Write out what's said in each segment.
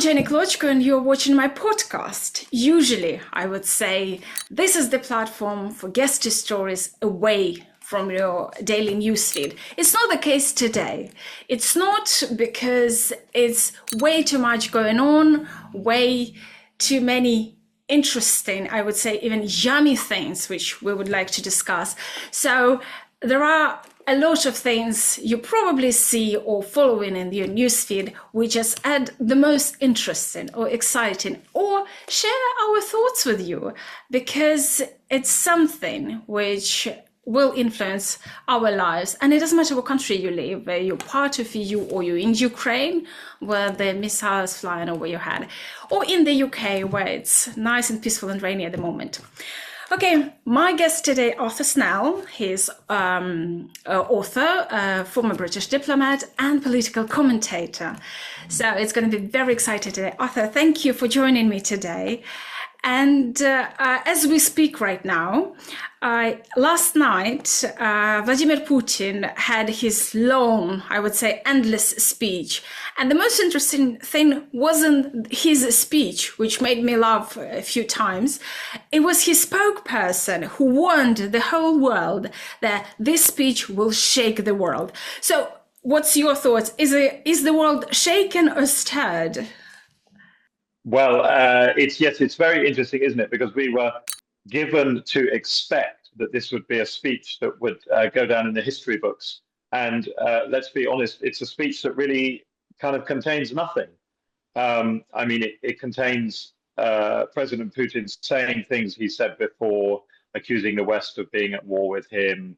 Jenny Klochko, and you're watching my podcast. Usually, I would say this is the platform for guest stories away from your daily newsfeed. It's not the case today. It's not because it's way too much going on, way too many interesting, I would say even yummy things, which we would like to discuss. So there are a lot of things you probably see or following in your newsfeed. We just add the most interesting or exciting or share our thoughts with you because it's something which will influence our lives. And it doesn't matter what country you live, whether you're part of EU or you're in Ukraine, where the missiles flying over your head, or in the UK, where it's nice and peaceful and rainy at the moment. Okay, my guest today, Arthur Snell. He's author, former British diplomat, and political commentator. So it's going to be very exciting today. Arthur, thank you for joining me today. And as we speak right now, last night, Vladimir Putin had his long, I would say, endless speech. And the most interesting thing wasn't his speech, which made me laugh a few times. It was his spokesperson who warned the whole world that this speech will shake the world. So what's your thoughts? Is the world shaken or stirred? Well, it's very interesting, isn't it? Because we were given to expect that this would be a speech that would go down in the history books. And let's be honest, it's a speech that really kind of contains nothing. I mean, it contains President Putin saying things he said before, accusing the West of being at war with him,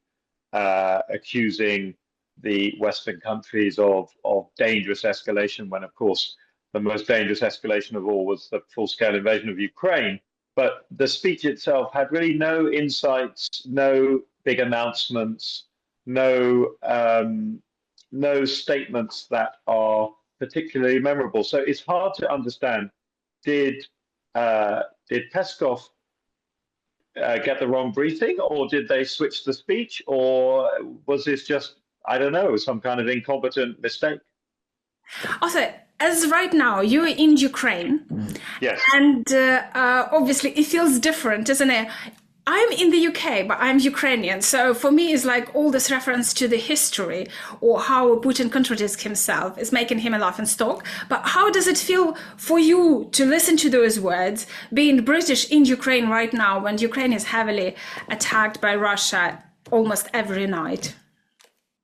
accusing the Western countries of dangerous escalation, when, of course, the most dangerous escalation of all was the full-scale invasion of Ukraine. But the speech itself had really no insights, no big announcements, no statements that are particularly memorable. So it's hard to understand. Did Peskov get the wrong briefing, or did they switch the speech, or was this just, I don't know, some kind of incompetent mistake? Also, as right now, you're in Ukraine. Yes. And obviously it feels different, isn't it? I'm in the UK, but I'm Ukrainian. So for me, it's like all this reference to the history or how Putin contradicts himself is making him a laughing stock. But how does it feel for you to listen to those words, being British in Ukraine right now, when Ukraine is heavily attacked by Russia almost every night?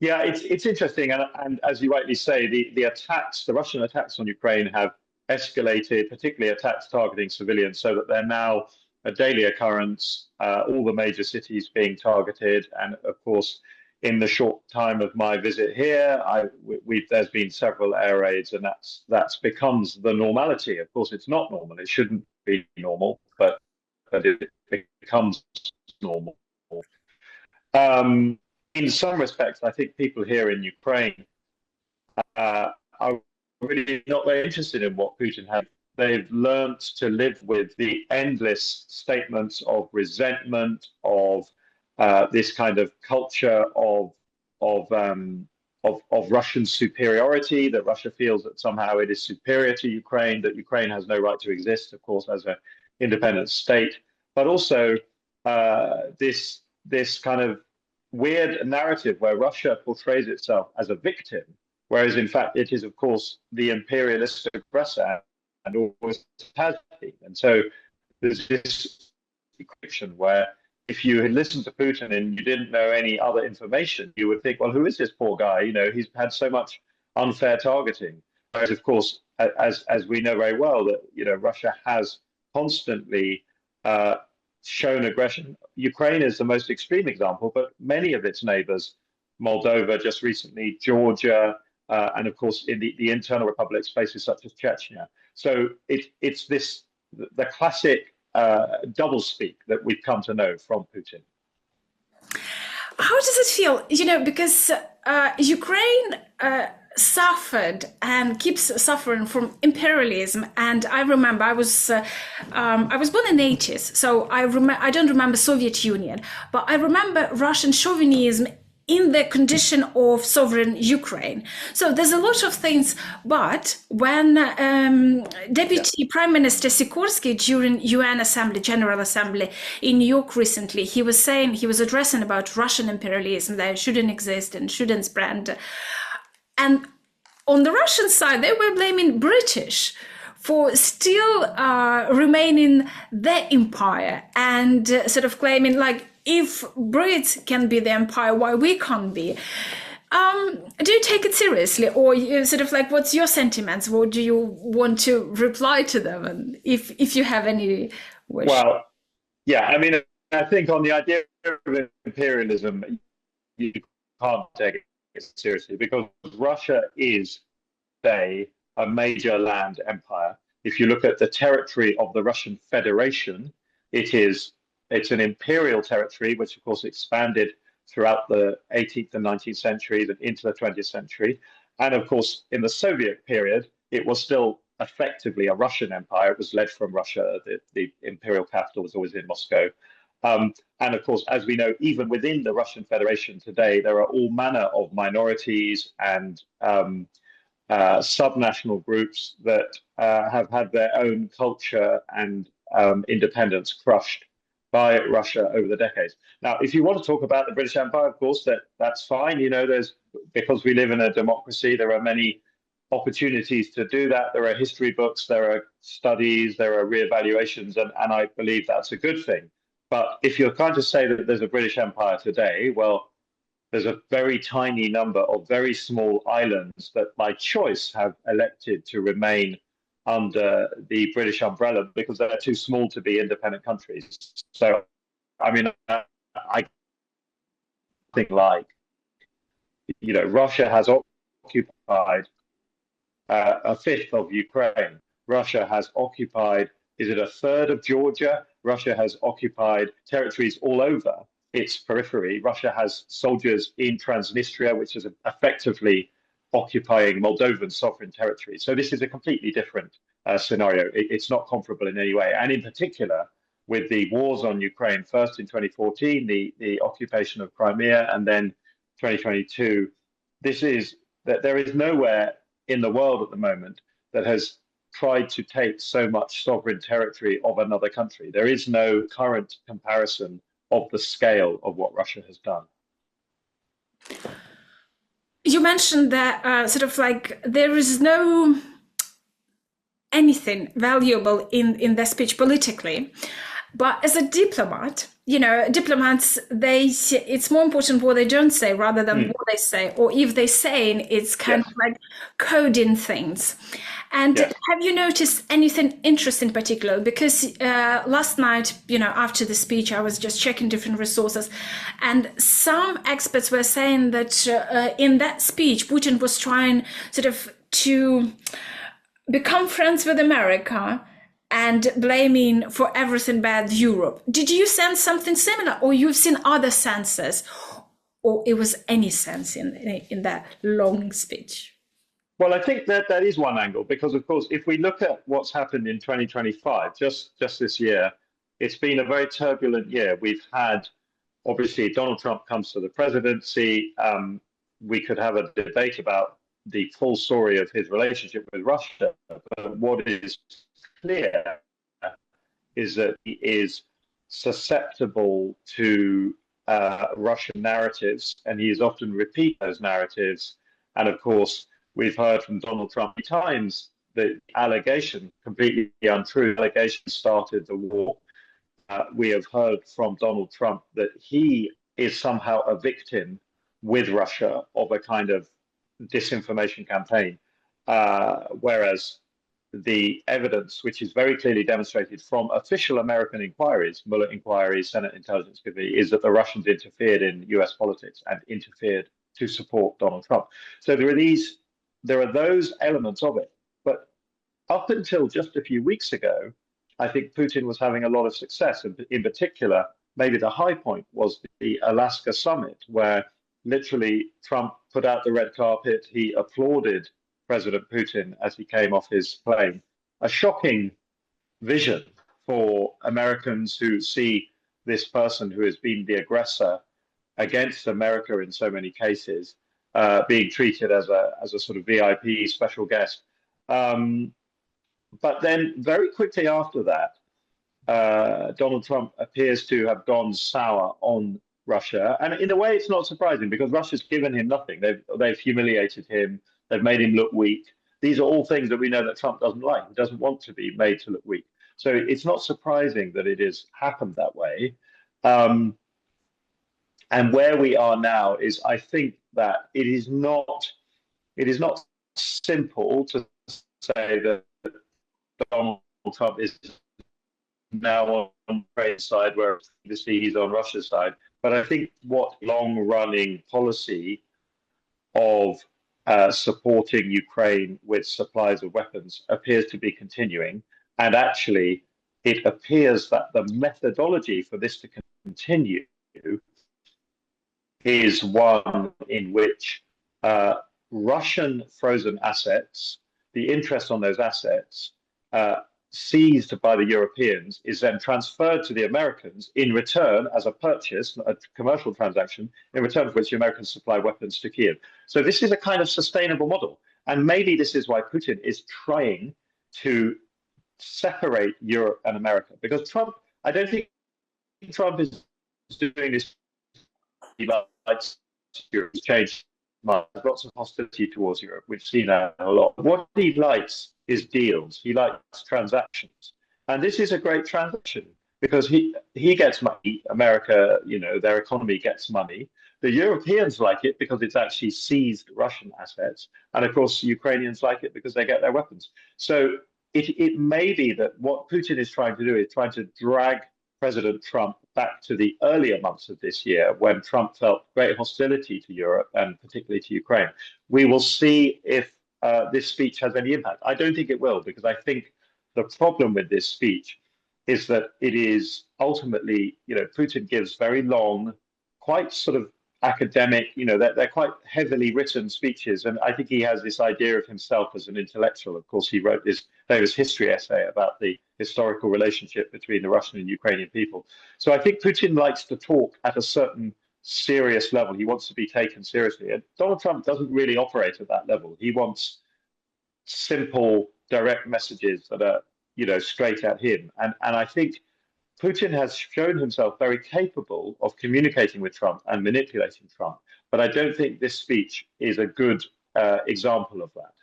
Yeah, it's interesting, and as you rightly say, the attacks, the Russian attacks on Ukraine have escalated, particularly attacks targeting civilians, so that they're now a daily occurrence. All the major cities being targeted, and of course, in the short time of my visit here, there's been several air raids, and that's becomes the normality. Of course, it's not normal; it shouldn't be normal, but it becomes normal. In some respects, I think people here in Ukraine are really not very interested in what Putin had. They've learned to live with the endless statements of resentment, of this kind of culture of Russian superiority, that Russia feels that somehow it is superior to Ukraine, that Ukraine has no right to exist, of course, as an independent state, but also this kind of weird narrative where Russia portrays itself as a victim, whereas in fact it is, of course, the imperialist aggressor and always has been. And so there's this equation where if you had listened to Putin and you didn't know any other information, you would think, well, who is this poor guy? You know, he's had so much unfair targeting. Whereas, of course, as we know very well, that, you know, Russia has constantly shown aggression. Ukraine is the most extreme example, but many of its neighbors, Moldova just recently, Georgia, and of course in the internal republics, places such as Chechnya. So it's the classic doublespeak that we've come to know from Putin. How does it feel? You know, because Ukraine suffered and keeps suffering from imperialism. And I remember I was born in the 80s, so I don't remember Soviet Union, but I remember Russian chauvinism in the condition of sovereign Ukraine. So there's a lot of things, but when Deputy Prime Minister Sikorsky during UN Assembly, General Assembly in New York recently, he was addressing about Russian imperialism, that it shouldn't exist and shouldn't spread. And on the Russian side, they were blaming British for still remaining the empire and sort of claiming, like, if Brits can be the empire, why we can't be? Do you take it seriously, or you sort of like, what's your sentiments? What do you want to reply to them? And if you have any wish? Well, yeah, I mean, I think on the idea of imperialism, you can't take it seriously because Russia is a major land empire. If you look at the territory of the Russian Federation, it's an imperial territory, which of course expanded throughout the 18th and 19th centuries and into the 20th century. And of course, in the Soviet period, it was still effectively a Russian empire. It was led from Russia. The imperial capital was always in Moscow. And of course, as we know, even within the Russian Federation today, there are all manner of minorities and subnational groups that have had their own culture and independence crushed by Russia over the decades. Now, if you want to talk about the British Empire, of course, that's fine. You know, because we live in a democracy, there are many opportunities to do that. There are history books, there are studies, there are reevaluations, and I believe that's a good thing. But if you're trying to say that there's a British Empire today, well, there's a very tiny number of very small islands that by choice have elected to remain under the British umbrella because they're too small to be independent countries. So, I mean, I think, like, you know, Russia has occupied a fifth of Ukraine. Russia has occupied, is it a third of Georgia? Russia has occupied territories all over its periphery. Russia has soldiers in Transnistria, which is effectively occupying Moldovan sovereign territory. So this is a completely different scenario. It's not comparable in any way. And in particular, with the wars on Ukraine, first in 2014, the occupation of Crimea, and then 2022, there is nowhere in the world at the moment that has tried to take so much sovereign territory of another country. There is no current comparison of the scale of what Russia has done. You mentioned that sort of like there is no anything valuable in their speech politically. But as a diplomat, you know, diplomats, it's more important what they don't say rather than what they say. Or if they say, it's kind of like coding things. And have you noticed anything interesting in particular? Because last night, you know, after the speech, I was just checking different resources. And some experts were saying that in that speech, Putin was trying sort of to become friends with America and blaming for everything bad Europe. Did you sense something similar, or you've seen other senses, or it was any sense in that long speech? Well, I think that is one angle, because of course, if we look at what's happened in 2025, just this year, it's been a very turbulent year. We've had, obviously, Donald Trump comes to the presidency. We could have a debate about the full story of his relationship with Russia, but what is clear is that he is susceptible to Russian narratives, and he is often repeat those narratives. And of course, we've heard from Donald Trump many times the allegation, completely untrue, allegation started the war. We have heard from Donald Trump that he is somehow a victim with Russia of a kind of disinformation campaign, whereas the evidence, which is very clearly demonstrated from official American inquiries, Mueller inquiries, Senate Intelligence Committee, is that the Russians interfered in US politics and interfered to support Donald Trump. So there are those elements of it. But up until just a few weeks ago, I think Putin was having a lot of success. And in particular, maybe the high point was the Alaska summit, where literally Trump put out the red carpet. He applauded President Putin as he came off his plane. A shocking vision for Americans who see this person who has been the aggressor against America in so many cases, being treated as a sort of VIP special guest. But then very quickly after that, Donald Trump appears to have gone sour on Russia, and in a way, it's not surprising because Russia's given him nothing. They've humiliated him. They've made him look weak. These are all things that we know that Trump doesn't like. He doesn't want to be made to look weak. So it's not surprising that it has happened that way. And where we are now is, I think that it is not simple to say that Donald Trump is now on Ukraine's side, where obviously he's on Russia's side. But I think what long-running policy of supporting Ukraine with supplies of weapons appears to be continuing. And actually, it appears that the methodology for this to continue is one in which Russian frozen assets, the interest on those assets, seized by the Europeans, is then transferred to the Americans in return as a purchase, a commercial transaction, in return for which the Americans supply weapons to Kiev. So this is a kind of sustainable model. And maybe this is why Putin is trying to separate Europe and America. Because Trump, I don't think Trump is doing this. He likes Europe, changed lots of hostility towards Europe. We've seen that a lot. What he likes is deals. He likes transactions. And this is a great transaction because he gets money. America, their economy gets money. The Europeans like it because it's actually seized Russian assets. And of course, Ukrainians like it because they get their weapons. So it may be that what Putin is trying to do is trying to drag President Trump back to the earlier months of this year when Trump felt great hostility to Europe and particularly to Ukraine. We will see if this speech has any impact. I don't think it will, because I think the problem with this speech is that it is ultimately, Putin gives very long, quite sort of academic, they're quite heavily written speeches. And I think he has this idea of himself as an intellectual. Of course, he wrote this famous history essay about the historical relationship between the Russian and Ukrainian people. So I think Putin likes to talk at a certain serious level. He wants to be taken seriously. And Donald Trump doesn't really operate at that level. He wants simple, direct messages that are, straight at him. And I think Putin has shown himself very capable of communicating with Trump and manipulating Trump. But I don't think this speech is a good example of that.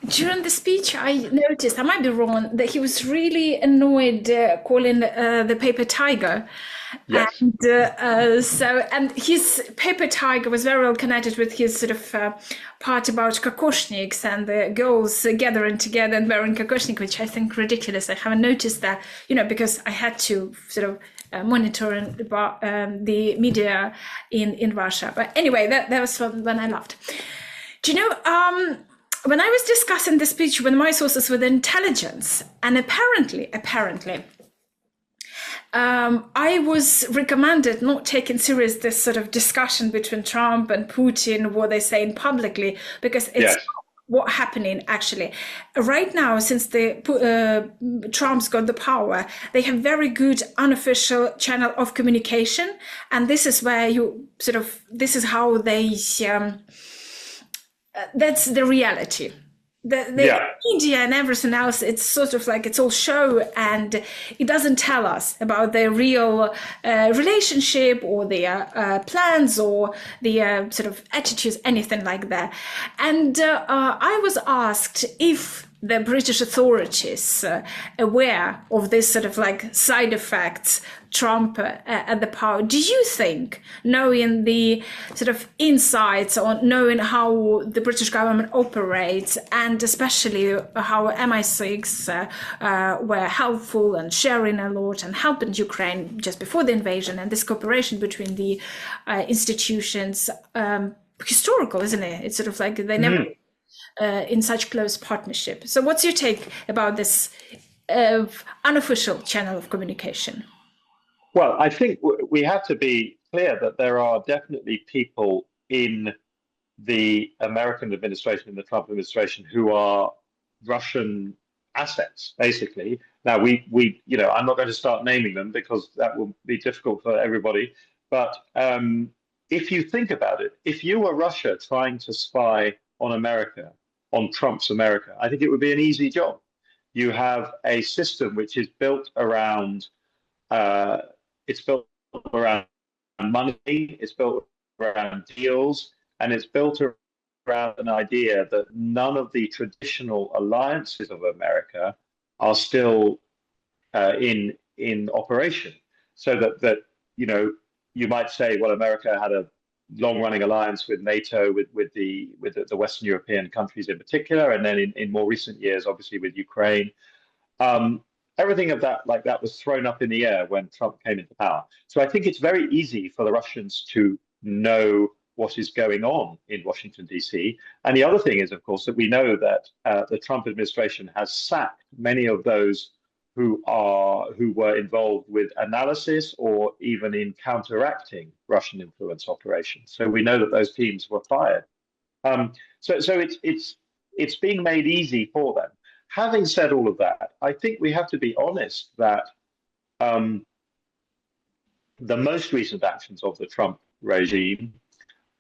During the speech, I noticed, I might be wrong, that he was really annoyed calling the paper tiger. Yes. And his paper tiger was very well connected with his sort of part about kokoshniks and the girls gathering together and wearing kokoshnik, which I think ridiculous. I haven't noticed that, because I had to sort of monitor the media in Russia. But anyway, that was when I laughed. Do you know, when I was discussing the speech with my sources with intelligence, and apparently, I was recommended not taking serious this sort of discussion between Trump and Putin, what they're saying publicly, because it's not what's happening actually. Right now, since Trump's got the power, they have very good unofficial channel of communication, and this is where this is how they. That's the reality. The media and everything else, it's sort of like it's all show, and it doesn't tell us about their real relationship or their plans or the sort of attitudes, anything like that. And I was asked if the British authorities aware of this sort of like side effects Trump at the power. Do you think, knowing the sort of insights or knowing how the British government operates, and especially how MI6 were helpful and sharing a lot and helping Ukraine just before the invasion, and this cooperation between the institutions, historical, isn't it? It's sort of like they never in such close partnership. So what's your take about this unofficial channel of communication? Well, I think we have to be clear that there are definitely people in the American administration, in the Trump administration, who are Russian assets, basically. Now, I'm not going to start naming them because that will be difficult for everybody. But if you think about it, if you were Russia trying to spy on America, on Trump's America, I think it would be an easy job. You have a system which is built around it's built around money, it's built around deals, and it's built around an idea that none of the traditional alliances of America are still in operation. So that you might say, well, America had a long-running alliance with NATO, with the Western European countries in particular, and then in more recent years, obviously with Ukraine. Everything of that like that was thrown up in the air when Trump came into power. So I think it's very easy for the Russians to know what is going on in Washington, D.C. And the other thing is, of course, that we know that the Trump administration has sacked many of those who were involved with analysis or even in counteracting Russian influence operations. So we know that those teams were fired. So it's being made easy for them. Having said all of that, I think we have to be honest that the most recent actions of the Trump regime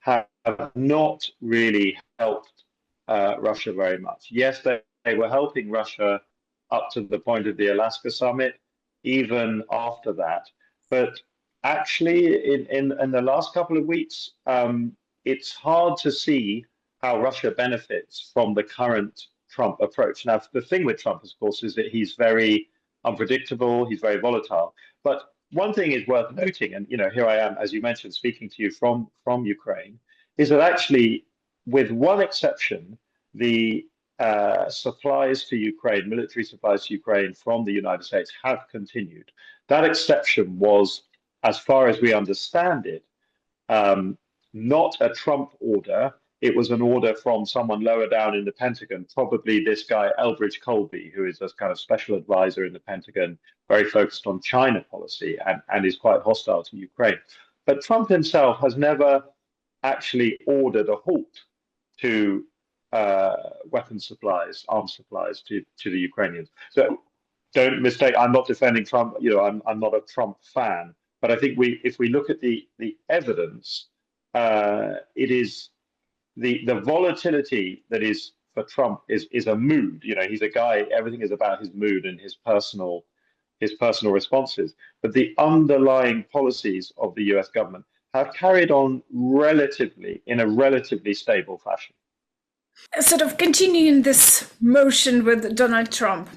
have not really helped Russia very much. Yes, they were helping Russia up to the point of the Alaska summit, even after that. But actually, in the last couple of weeks, it's hard to see how Russia benefits from the current Trump approach. Now, the thing with Trump, of course, is that he's very unpredictable, he's very volatile. But one thing is worth noting, and here I am, as you mentioned, speaking to you from Ukraine, is that actually, with one exception, the supplies to Ukraine, military supplies to Ukraine from the United States have continued. That exception was, as far as we understand it, not a Trump order. It was an order from someone lower down in the Pentagon, probably this guy, Elbridge Colby, who is a kind of special advisor in the Pentagon, very focused on China policy and is quite hostile to Ukraine. But Trump himself has never actually ordered a halt to weapons supplies, arms supplies to the Ukrainians. So don't mistake, I'm not defending Trump. I'm not a Trump fan. But I think if we look at the evidence, it is the volatility that is for Trump is a mood. He's a guy. Everything is about his mood and his personal responses. But the underlying policies of the U.S. government have carried on in a relatively stable fashion. Sort of continuing this motion with Donald Trump.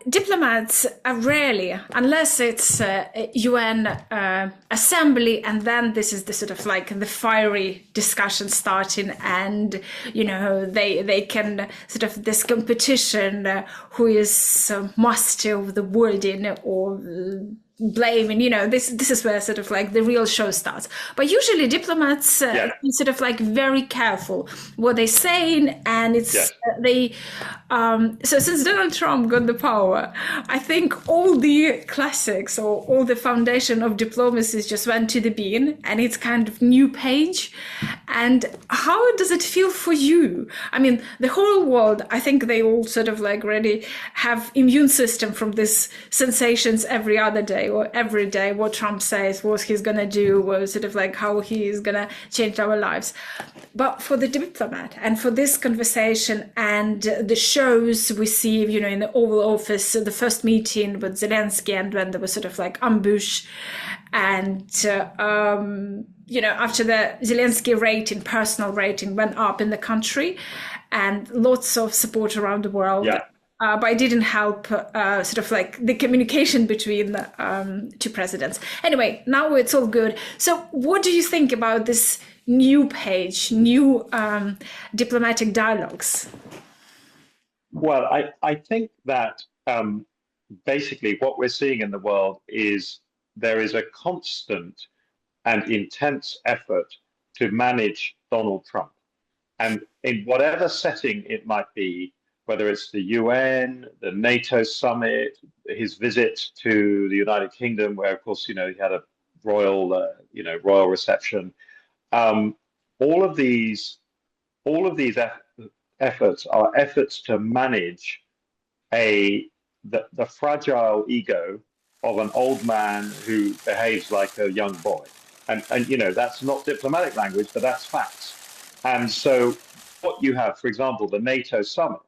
Diplomats are rarely, unless it's a UN assembly, and then this is the sort of like the fiery discussion starting, and they can sort of this competition who is master of the wording or blaming, this is where sort of like the real show starts. But usually diplomats sort of like very careful what they're saying, and it's so since Donald Trump got the power, I think all the classics or all the foundation of diplomacy just went to the bin, and it's kind of new page. And how does it feel for you? I mean, the whole world, I think they all sort of like really have immune system from these sensations every other day or every day, what Trump says, what he's going to do, or sort of like how he's going to change our lives. But for the diplomat and for this conversation and the shows we see, in the Oval Office, the first meeting with Zelensky, and when there was sort of like ambush, and after the Zelensky personal rating went up in the country, and lots of support around the world. Yeah. But it didn't help sort of like the communication between the two presidents. Anyway, now it's all good. So what do you think about this new page, new diplomatic dialogues? Well, I think that basically what we're seeing in the world is there is a constant and intense effort to manage Donald Trump. And in whatever setting it might be, whether it's the UN, the NATO summit, his visit to the United Kingdom, where of course he had a royal reception. All of these efforts are efforts to manage the fragile ego of an old man who behaves like a young boy. And you know, that's not diplomatic language, but that's facts. And so what you have, for example, the NATO summit,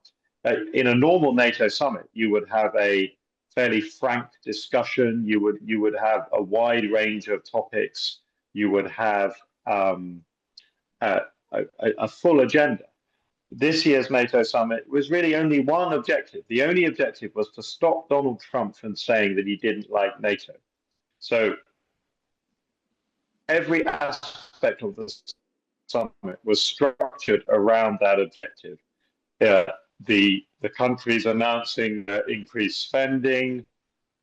in a normal NATO summit, you would have a fairly frank discussion. You would have a wide range of topics. You would have a full agenda. This year's NATO summit was really only one objective. The only objective was to stop Donald Trump from saying that he didn't like NATO. So every aspect of the summit was structured around that objective. The countries announcing increased spending,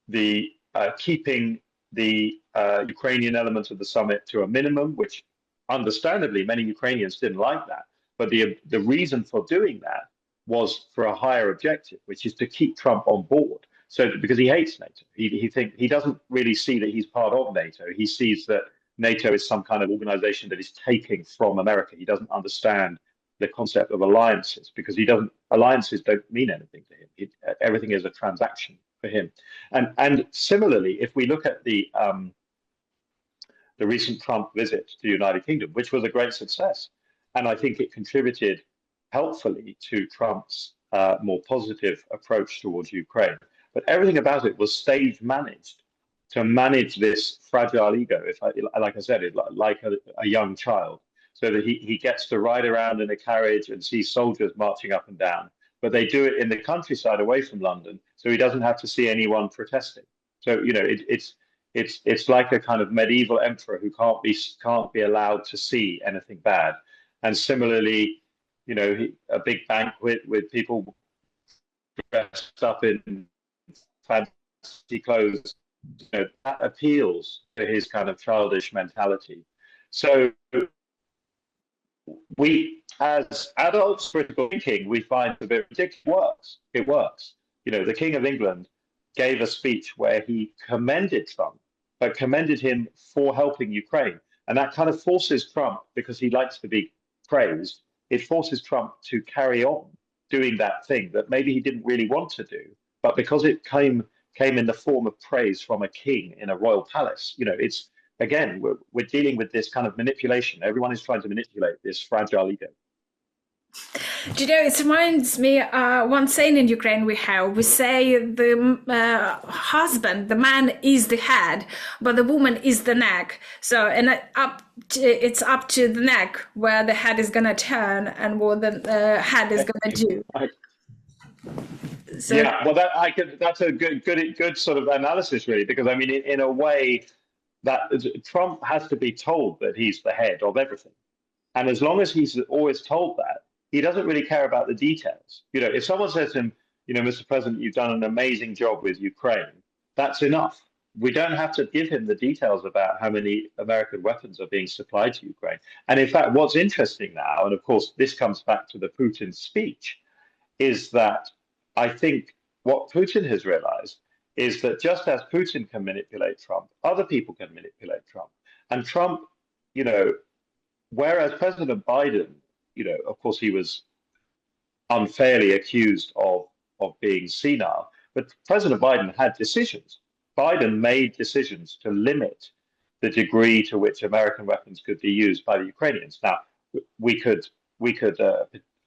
the keeping the Ukrainian element of the summit to a minimum, which understandably many Ukrainians didn't like that. But the reason for doing that was for a higher objective, which is to keep Trump on board. So because he hates NATO, he doesn't really see that he's part of NATO. He sees that NATO is some kind of organization that is taking from America. He doesn't understand the concept of alliances because alliances don't mean anything to him. Everything is a transaction for him. And similarly, if we look at the recent Trump visit to the United Kingdom, which was a great success, and I think it contributed helpfully to Trump's more positive approach towards Ukraine. But everything about it was stage managed to manage this fragile ego, like I said, like a young child, so that he gets to ride around in a carriage and see soldiers marching up and down. But they do it in the countryside away from London, so he doesn't have to see anyone protesting. So you know, it's like a kind of medieval emperor who can't be allowed to see anything bad. And similarly, you know, a big banquet with people dressed up in fancy clothes, you know, that appeals to his kind of childish mentality. So we, as adults, critical thinking, we find a bit ridiculous. It works. You know, the King of England gave a speech where he commended Trump, but commended him for helping Ukraine. And that kind of forces Trump, because he likes to be praised, it forces Trump to carry on doing that thing that maybe he didn't really want to do, but because it came in the form of praise from a king in a royal palace, you know, it's, again, we're dealing with this kind of manipulation. Everyone is trying to manipulate this fragile ego. Do you know, it reminds me one saying in Ukraine we say the husband, the man is the head, but the woman is the neck. So, and it's up to the neck where the head is gonna turn and what the head is gonna do. So, yeah, well, that's a good sort of analysis, really, because I mean, in a way, that Trump has to be told that he's the head of everything, and as long as he's always told that, he doesn't really care about the details. You know, if someone says to him, you know, Mr. President, you've done an amazing job with Ukraine, that's enough. We don't have to give him the details about how many American weapons are being supplied to Ukraine. And in fact, what's interesting now, and of course, this comes back to the Putin speech, is that I think what Putin has realized is that just as Putin can manipulate Trump, other people can manipulate Trump. And Trump, you know, whereas President Biden, you know, of course, he was unfairly accused of being senile, but President Biden had decisions. Biden made decisions to limit the degree to which American weapons could be used by the Ukrainians. Now, we could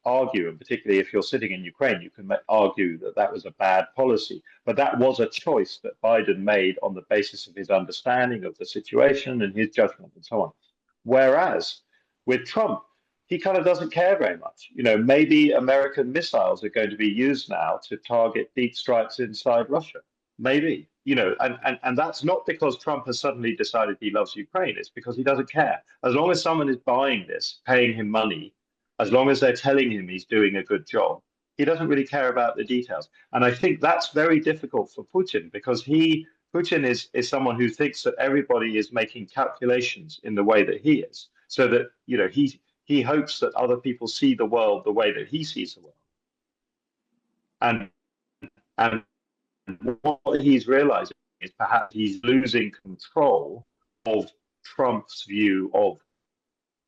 argue, and particularly if you're sitting in Ukraine, you can argue that that was a bad policy. But that was a choice that Biden made on the basis of his understanding of the situation and his judgment and so on. Whereas with Trump, he kind of doesn't care very much. You know, maybe American missiles are going to be used now to target deep strikes inside Russia. Maybe, you know, and that's not because Trump has suddenly decided he loves Ukraine. It's because he doesn't care. As long as someone is buying this, paying him money, as long as they're telling him he's doing a good job, he doesn't really care about the details. And I think that's very difficult for Putin because Putin is someone who thinks that everybody is making calculations in the way that he is, so that, you know, he hopes that other people see the world the way that he sees the world. And what he's realizing is perhaps he's losing control of Trump's view of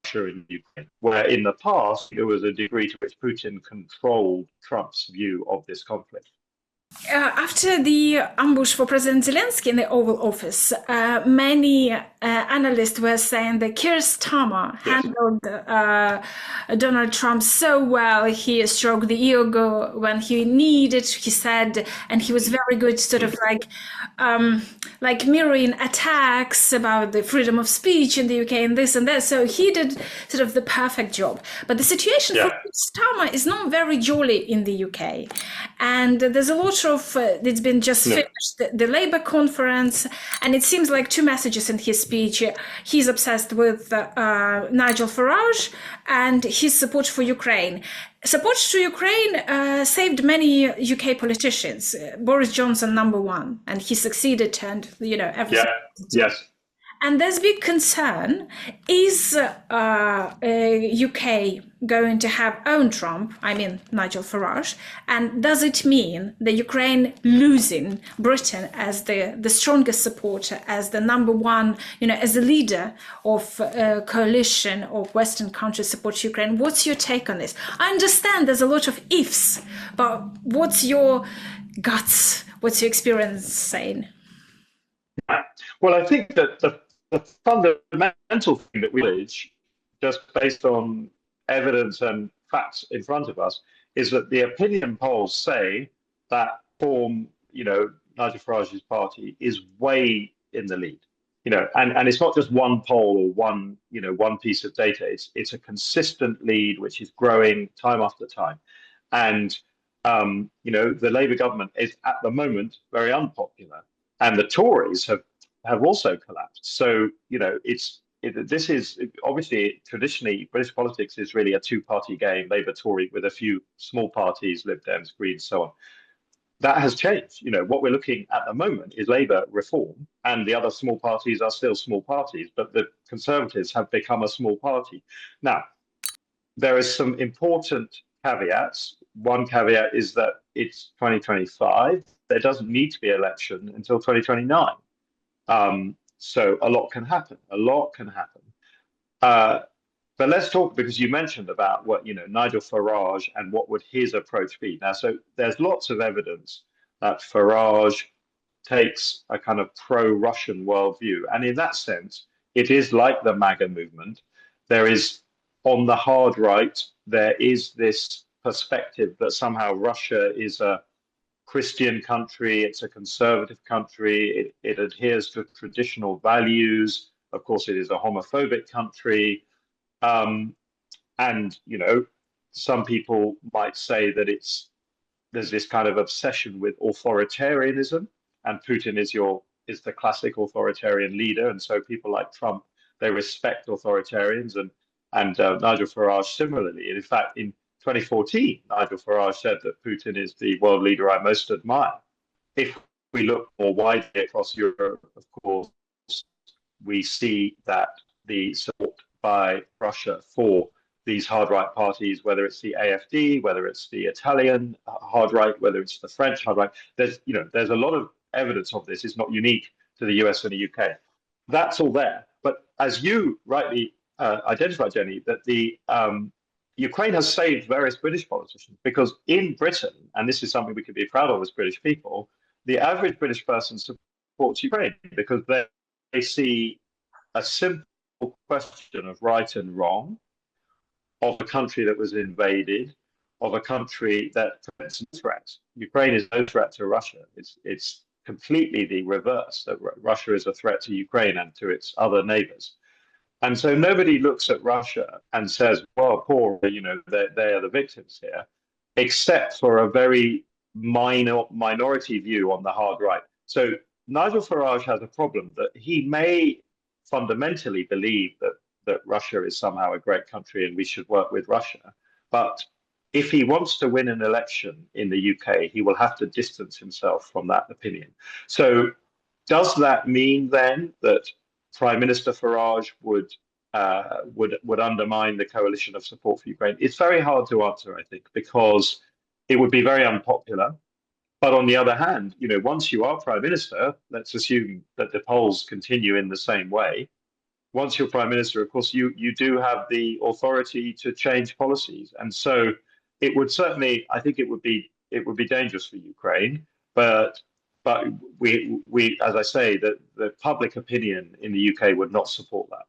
Russia and Ukraine, where in the past there was a degree to which Putin controlled Trump's view of this conflict. After the ambush for President Zelensky in the Oval Office, many analysts were saying that Keir Starmer handled Donald Trump so well. He stroked the ego when he needed, he said, and he was very good, sort of like mirroring attacks about the freedom of speech in the UK and this and that. So he did sort of the perfect job. But the situation for Starmer is not very jolly in the UK. And there's a lot of, it's been just finished, the Labour conference, and it seems like two messages in his speech. He's obsessed with Nigel Farage and his support for Ukraine. Support to Ukraine saved many UK politicians. Boris Johnson, number one, and he succeeded, turned, everything. Yes. And there's big concern, is UK going to have own Trump, I mean Nigel Farage, and does it mean the Ukraine losing Britain as the strongest supporter, as the number one, as the leader of a coalition of Western countries support Ukraine? What's your take on this? I understand there's a lot of ifs, but what's your guts, what's your experience saying? Well, I think that the fundamental thing that we reach, just based on evidence and facts in front of us, is that the opinion polls say that Nigel Farage's party is way in the lead. And it's not just one poll or one piece of data. It's a consistent lead which is growing time after time. And the Labour government is at the moment very unpopular, and the Tories have also collapsed. So this is obviously, traditionally British politics is really a two-party game: Labour, Tory, with a few small parties, Lib Dems, Greens, so on. That has changed. What we're looking at the moment is Labour reform, and the other small parties are still small parties, but the Conservatives have become a small party. Now, there is some important caveats. One caveat is that it's 2025. There doesn't need to be an election until 2029. So a lot can happen. But let's talk, because you mentioned about what, Nigel Farage and what would his approach be. Now, so there's lots of evidence that Farage takes a kind of pro-Russian worldview. And in that sense, it is like the MAGA movement. There is, on the hard right, there is this perspective that somehow Russia is a Christian country, it's a conservative country, it adheres to traditional values. Of course, it is a homophobic country. And, some people might say that there's this kind of obsession with authoritarianism, and Putin is the classic authoritarian leader. And so people like Trump, they respect authoritarians, and Nigel Farage similarly. And in fact, in 2014, Nigel Farage said that Putin is the world leader I most admire. If we look more widely across Europe, of course, we see that the support by Russia for these hard right parties, whether it's the AfD, whether it's the Italian hard right, whether it's the French hard right, there's a lot of evidence of this. It's not unique to the US and the UK. That's all there. But as you rightly identified, Jenny, that the Ukraine has saved various British politicians, because in Britain, and this is something we can be proud of as British people, the average British person supports Ukraine because they see a simple question of right and wrong, of a country that was invaded, of a country that presents no threat. Ukraine is no threat to Russia. It's completely the reverse, that Russia is a threat to Ukraine and to its other neighbors. And so nobody looks at Russia and says, well, poor, they are the victims here, except for a very minority view on the hard right. So Nigel Farage has a problem that he may fundamentally believe that Russia is somehow a great country and we should work with Russia. But if he wants to win an election in the UK, he will have to distance himself from that opinion. So does that mean then that Prime Minister Farage would undermine the coalition of support for Ukraine? It's very hard to answer, I think, because it would be very unpopular. But on the other hand, once you are Prime Minister, let's assume that the polls continue in the same way. Once you're Prime Minister, of course, you do have the authority to change policies. And so it would certainly, I think it would be dangerous for Ukraine. but we as I say, the public opinion in the UK would not support that.